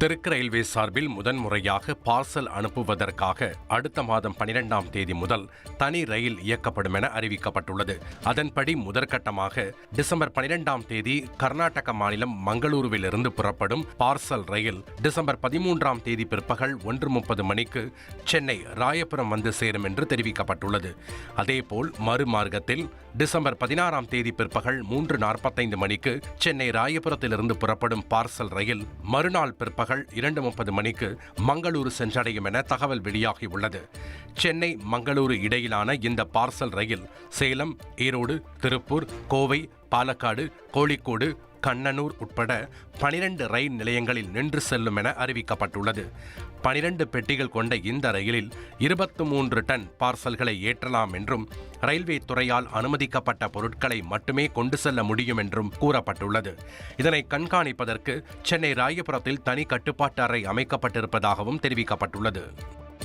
தெற்கு ரயில்வே சார்பில் முதன்முறையாக பார்சல் அனுப்புவதற்காக அடுத்த மாதம் 12ஆம் தேதி முதல் தனி ரயில் இயக்கப்படும் என அறிவிக்கப்பட்டுள்ளது. அதன்படி முதற்கட்டமாக டிசம்பர் 12ஆம் தேதி கர்நாடக மாநிலம் மங்களூருவிலிருந்து புறப்படும் பார்சல் ரயில் டிசம்பர் 13ஆம் தேதி பிற்பகல் 1:30 மணிக்கு சென்னை ராயபுரம் வந்து சேரும் என்று தெரிவிக்கப்பட்டுள்ளது. அதேபோல் மறுமார்க்கத்தில் டிசம்பர் 16ஆம் தேதி பிற்பகல் 3:45 மணிக்கு சென்னை ராயபுரத்திலிருந்து புறப்படும் பார்சல் ரயில் மறுநாள் பிற்பகல் 2:30 மணிக்கு மங்களூரு சென்றடையும் என தகவல் வெளியாகியுள்ளது. சென்னை மங்களூரு இடையிலான இந்த பார்சல் ரயில் சேலம், ஈரோடு, திருப்பூர், கோவை, பாலக்காடு, கோழிக்கோடு, கண்ணனூர் உட்பட 12 ரயில் நிலையங்களில் நின்று செல்லும் என அறிவிக்கப்பட்டுள்ளது. 12 பெட்டிகள் கொண்ட இந்த ரயிலில் 23 டன் பார்சல்களை ஏற்றலாம் என்றும் ரயில்வே துறையால் அனுமதிக்கப்பட்ட பொருட்களை மட்டுமே கொண்டு செல்ல முடியும் என்றும் கூறப்பட்டுள்ளது. இதனை கண்காணிப்பதற்கு சென்னை ராயபுரத்தில் தனி கட்டுப்பாட்டு அறை அமைக்கப்பட்டிருப்பதாகவும் தெரிவிக்கப்பட்டுள்ளது.